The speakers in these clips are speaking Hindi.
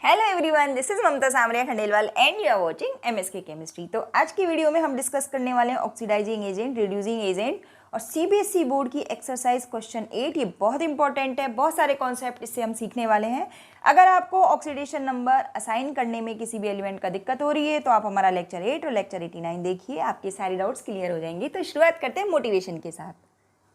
Hello everyone, this is Mamta Samaria Khandelwal and you are watching MSK chemistry. तो आज की वीडियो में हम डिस्कस करने वाले हैं ऑक्सीडाइजिंग एजेंट, रिड्यूसिंग एजेंट और सीबीएसई बोर्ड की एक्सरसाइज क्वेश्चन 8। ये बहुत इंपॉर्टेंट है, बहुत सारे कॉन्सेप्ट इससे हम सीखने वाले हैं। अगर आपको ऑक्सीडेशन नंबर असाइन करने में किसी भी एलिमेंट का दिक्कत हो रही है तो आप हमारा लेक्चर 8 और लेक्चर 89 देखिए, आपके सारे डाउट्स क्लियर हो जाएंगे। तो शुरुआत करते हैं मोटिवेशन के साथ।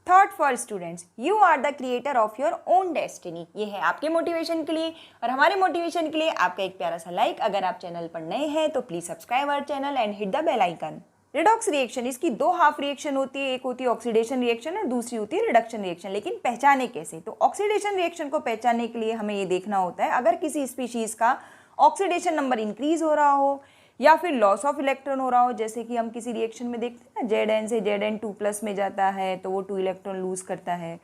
Thought for students, you are the creator of your own destiny. ये है आपके मोटिवेशन के लिए और हमारे मोटिवेशन के लिए आपका एक प्यारा सा लाइक। अगर आप चैनल पर नए हैं तो please subscribe our channel and hit the bell icon. Redox reaction, इसकी दो हाफ रिएक्शन होती है, एक होती है ऑक्सीडेशन रिएक्शन और दूसरी होती है रिडक्शन रिएक्शन। लेकिन पहचाने कैसे? तो ऑक्सीडेशन रिएक्शन को पहचानने के लिए हमें ये देखना होता है, अगर किसी स्पीशीज का ऑक्सीडेशन नंबर इंक्रीज हो रहा हो या फिर लॉस ऑफ इलेक्ट्रॉन हो रहा हो, जैसे कि हम किसी रिएक्शन में देखते हैं ना, Zn से Zn2+ में जाता है तो वो 2 इलेक्ट्रॉन लूज करता है,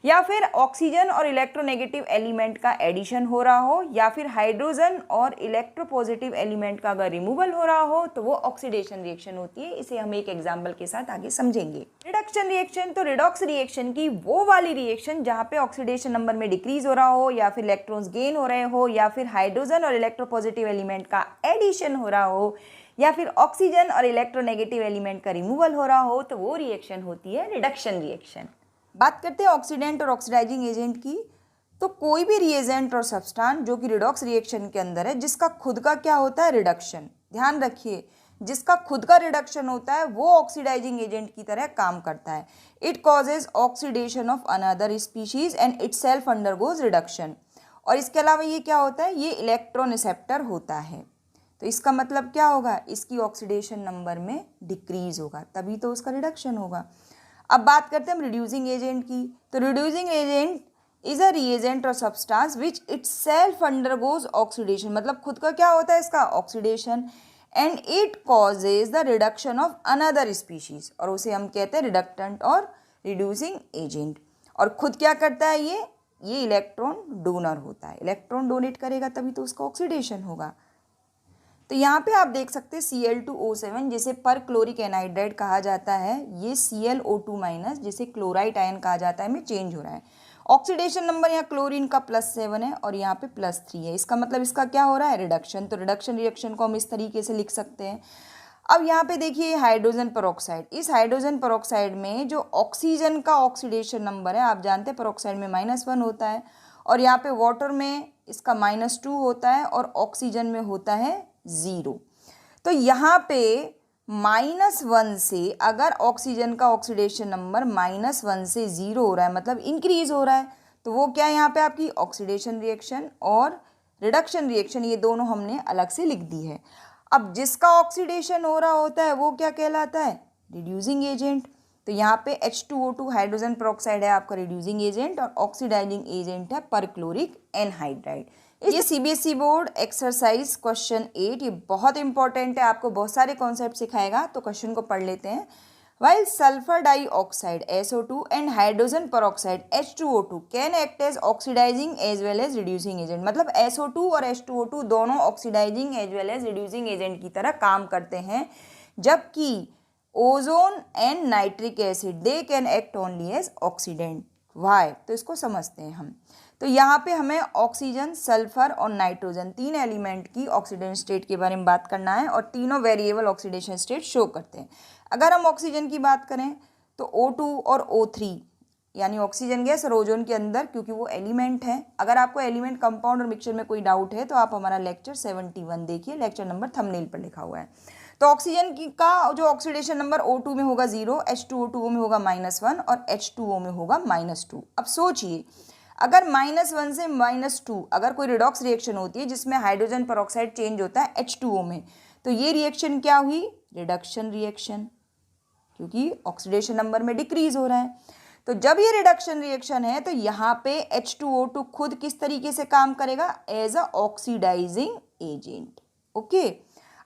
या फिर ऑक्सीजन और इलेक्ट्रोनेगेटिव एलिमेंट का एडिशन हो रहा हो, या फिर हाइड्रोजन और इलेक्ट्रोपॉजिटिव एलिमेंट का अगर रिमूवल हो रहा हो तो वो ऑक्सीडेशन रिएक्शन होती है। इसे हम एक एग्जाम्पल के साथ आगे समझेंगे। रिडक्शन रिएक्शन, तो रिडॉक्स रिएक्शन की वो वाली रिएक्शन जहाँ पे ऑक्सीडेशन नंबर में डिक्रीज हो रहा हो या फिर इलेक्ट्रॉन्स गेन हो रहे हो या फिर हाइड्रोजन और इलेक्ट्रोपॉजिटिव एलिमेंट का एडिशन हो रहा हो या फिर ऑक्सीजन और इलेक्ट्रोनेगेटिव एलिमेंट का रिमूवल हो रहा हो, तो वो रिएक्शन होती है रिडक्शन रिएक्शन। बात करते हैं ऑक्सीडेंट और ऑक्सीडाइजिंग एजेंट की। तो कोई भी रिएजेंट और सब्सटेंस जो कि रिडॉक्स रिएक्शन के अंदर है, जिसका खुद का क्या होता है, रिडक्शन। ध्यान रखिए, जिसका खुद का रिडक्शन होता है वो ऑक्सीडाइजिंग एजेंट की तरह काम करता है। It causes oxidation of another species and itself undergoes reduction. और इसके अलावा ये क्या होता है, ये इलेक्ट्रॉन रिसेप्टर होता है। तो इसका मतलब क्या होगा, इसकी ऑक्सीडेशन नंबर में डिक्रीज होगा, तभी तो उसका रिडक्शन होगा। अब बात करते हैं हम रिड्यूसिंग एजेंट की। तो reducing agent is a reagent और substance which itself undergoes oxidation, मतलब खुद का क्या होता है इसका, oxidation, and it causes the reduction of another species, और उसे हम कहते हैं रिडक्टेंट और रिड्यूसिंग एजेंट। और खुद क्या करता है ये इलेक्ट्रॉन डोनर होता है, इलेक्ट्रॉन डोनेट करेगा तभी तो उसका ऑक्सीडेशन होगा। तो यहाँ पे आप देख सकते हैं Cl2O7 जिसे पर क्लोरिक एनहाइड्राइड कहा जाता है, ये ClO2- जिसे क्लोराइड आयन कहा जाता है में चेंज हो रहा है। ऑक्सीडेशन नंबर यहाँ क्लोरीन का +7 है और यहाँ पे +3 है, इसका मतलब इसका क्या हो रहा है, रिडक्शन। तो रिडक्शन रिएक्शन को हम इस तरीके से लिख सकते हैं। अब यहाँ पे देखिए हाइड्रोजन पेरोक्साइड, इस हाइड्रोजन पेरोक्साइड में जो ऑक्सीजन का ऑक्सीडेशन नंबर है, आप जानते हैं पेरोक्साइड में -1 होता है, और यहाँ पे वाटर में इसका -2 होता है और ऑक्सीजन में होता है 0। तो यहाँ पे -1 से अगर ऑक्सीजन का ऑक्सीडेशन नंबर -1 से 0 हो रहा है, मतलब इंक्रीज हो रहा है, तो वो क्या है यहाँ पे आपकी ऑक्सीडेशन रिएक्शन और रिडक्शन रिएक्शन, ये दोनों हमने अलग से लिख दी है। अब जिसका ऑक्सीडेशन हो रहा होता है वो क्या कहलाता है, रिड्यूसिंग एजेंट। तो यहाँ पे H2O2 हाइड्रोजन पेरोक्साइड है आपका रिड्यूसिंग एजेंट और ऑक्सीडाइजिंग एजेंट है परक्लोरिक एनहाइड्राइड। ये सीबीएसई बोर्ड एक्सरसाइज क्वेश्चन 8, ये बहुत इंपॉर्टेंट है, आपको बहुत सारे कॉन्सेप्ट सिखाएगा। तो क्वेश्चन को पढ़ लेते हैं। While sulfur dioxide SO2 and hydrogen peroxide H2O2 can act as oxidizing as well as reducing agent, मतलब SO2 और H2O2 दोनों oxidising as well as reducing agent की तरह काम करते हैं, जबकि ozone and nitric acid they can act only as oxidant. Why? तो इसको समझते हैं हम। तो यहाँ पे हमें ऑक्सीजन, सल्फर और नाइट्रोजन 3 एलिमेंट की ऑक्सीडेशन स्टेट के बारे में बात करना है और तीनों वेरिएबल ऑक्सीडेशन स्टेट शो करते हैं। अगर हम ऑक्सीजन की बात करें तो O2 और O3 यानी ऑक्सीजन गैस और ओजोन के अंदर, क्योंकि वो एलिमेंट है। अगर आपको एलिमेंट, कंपाउंड और मिक्सचर में कोई डाउट है तो आप हमारा लेक्चर 71 देखिए, लेक्चर नंबर थंबनेल पर लिखा हुआ है। तो ऑक्सीजन की का जो ऑक्सीडेशन नंबर O2 में होगा 0, H2O2 में होगा -1 और H2O में होगा -2। अब सोचिए, अगर -1 से -2 अगर कोई रिडॉक्स रिएक्शन होती है जिसमें हाइड्रोजन पेरोक्साइड चेंज होता है H2O में, तो ये रिएक्शन क्या हुई, रिडक्शन रिएक्शन, क्योंकि ऑक्सीडेशन नंबर में डिक्रीज हो रहा है। तो जब ये रिडक्शन रिएक्शन है तो यहाँ पे H2O2 खुद किस तरीके से काम करेगा, as a oxidising agent. Okay.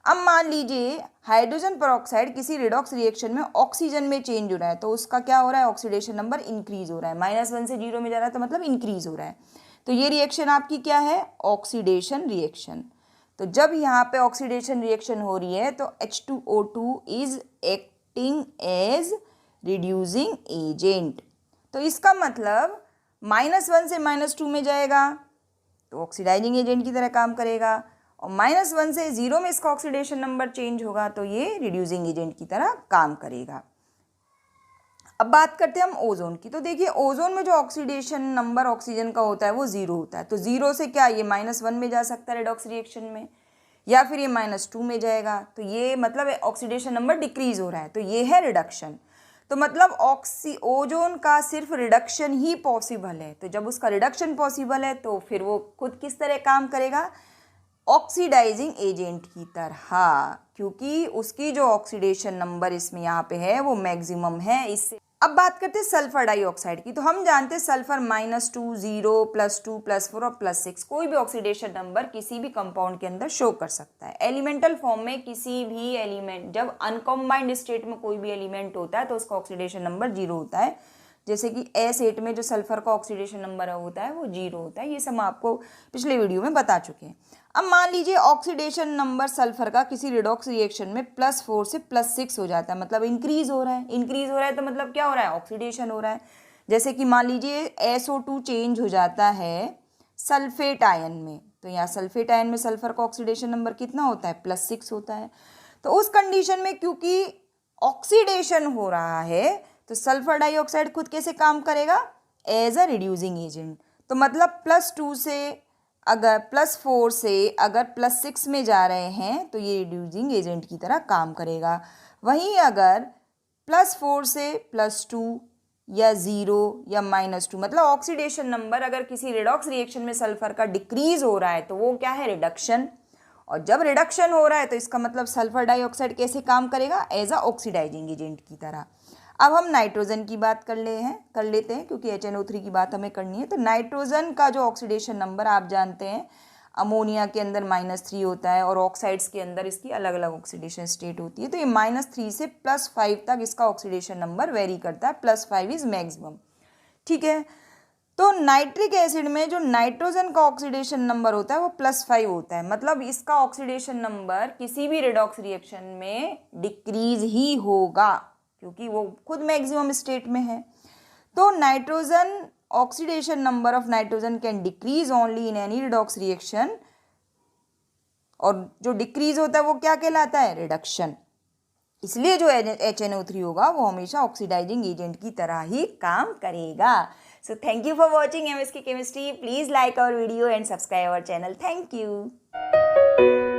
अब मान लीजिए हाइड्रोजन पेरोक्साइड किसी रिडॉक्स रिएक्शन में ऑक्सीजन में चेंज हो रहा है, तो उसका क्या हो रहा है, ऑक्सीडेशन नंबर इंक्रीज हो रहा है, -1 से 0 में जा रहा है तो मतलब इंक्रीज हो रहा है। तो ये रिएक्शन आपकी क्या है, ऑक्सीडेशन रिएक्शन। तो जब यहाँ पे ऑक्सीडेशन रिएक्शन हो रही है तो H2O2 is acting as reducing agent. तो इसका मतलब -1 से -2 में जाएगा तो ऑक्सीडाइजिंग एजेंट की तरह काम करेगा, और -1 से 0 में इसका ऑक्सीडेशन नंबर चेंज होगा तो ये रिड्यूसिंग एजेंट की तरह काम करेगा। अब बात करते हैं हम ओजोन की। तो देखिए ओजोन में जो ऑक्सीडेशन नंबर ऑक्सीजन का होता है वो 0 होता है। तो 0 से क्या ये -1 में जा सकता है रेडॉक्स रिएक्शन में, या फिर ये -2 में जाएगा। तो ये मतलब ऑक्सीडेशन नंबर डिक्रीज हो रहा है, तो ये है रिडक्शन। तो मतलब ओजोन का सिर्फ रिडक्शन ही पॉसिबल है। तो जब उसका रिडक्शन पॉसिबल है तो फिर वो खुद किस तरह काम करेगा, ऑक्सीडाइजिंग एजेंट की तरह, क्योंकि उसकी जो ऑक्सीडेशन नंबर इसमें यहाँ पे है वो मैक्सिमम है इससे। अब बात करते हैं सल्फर डाइऑक्साइड की। तो हम जानते हैं सल्फर -2, 0, +2, +4 और +6 कोई भी ऑक्सीडेशन नंबर किसी भी कंपाउंड के अंदर शो कर सकता है। एलिमेंटल फॉर्म में किसी भी एलिमेंट, जब अनकॉम्बाइंड स्टेट में कोई भी एलिमेंट होता है तो उसका ऑक्सीडेशन नंबर 0 होता है। जैसे कि S8 में जो सल्फर का ऑक्सीडेशन नंबर होता है वो 0 होता है। ये सब आपको पिछले वीडियो में बता चुके हैं। अब मान लीजिए ऑक्सीडेशन नंबर सल्फर का किसी रिडॉक्स रिएक्शन में +4 से +6 हो जाता है, मतलब इंक्रीज हो रहा है। इंक्रीज हो रहा है तो मतलब क्या हो रहा है, ऑक्सीडेशन हो रहा है। जैसे कि मान लीजिए SO2 चेंज हो जाता है सल्फेट आयन में, तो यहाँ सल्फेट आयन में सल्फर का ऑक्सीडेशन नंबर कितना होता है, +6 होता है। तो उस कंडीशन में क्योंकि ऑक्सीडेशन हो रहा है तो सल्फर डाइऑक्साइड खुद कैसे काम करेगा, एज अ रिड्यूसिंग एजेंट। तो मतलब +2 से अगर +4 से अगर +6 में जा रहे हैं तो ये रिड्यूसिंग एजेंट की तरह काम करेगा। वहीं अगर +4 से +2 या 0 या -2, मतलब ऑक्सीडेशन नंबर अगर किसी रिडॉक्स रिएक्शन में सल्फर का डिक्रीज हो रहा है तो वो क्या है, रिडक्शन। और जब रिडक्शन हो रहा है तो इसका मतलब सल्फर डाइऑक्साइड कैसे काम करेगा, एज अ ऑक्सीडाइजिंग एजेंट की तरह। अब हम नाइट्रोजन की बात कर लेते हैं क्योंकि HNO3 की बात हमें करनी है। तो नाइट्रोजन का जो ऑक्सीडेशन नंबर आप जानते हैं, अमोनिया के अंदर -3 होता है और ऑक्साइड्स के अंदर इसकी अलग अलग ऑक्सीडेशन स्टेट होती है। तो ये -3 से +5 तक इसका ऑक्सीडेशन नंबर वेरी करता है, +5 इज मैक्सिमम। ठीक है, तो नाइट्रिक एसिड में जो नाइट्रोजन का ऑक्सीडेशन नंबर होता है वो +5 होता है, मतलब इसका ऑक्सीडेशन नंबर किसी भी रिडॉक्स रिएक्शन में डिक्रीज ही होगा क्योंकि वो खुद मैक्सिमम स्टेट में है। तो nitrogen oxidation number of nitrogen can decrease only in any redox reaction, और जो डिक्रीज होता है वो क्या कहलाता है, रिडक्शन। इसलिए जो HNO3 होगा वो हमेशा ऑक्सीडाइजिंग एजेंट की तरह ही काम करेगा। So thank you for watching MSK chemistry. Please like our video and subscribe our channel. Thank you.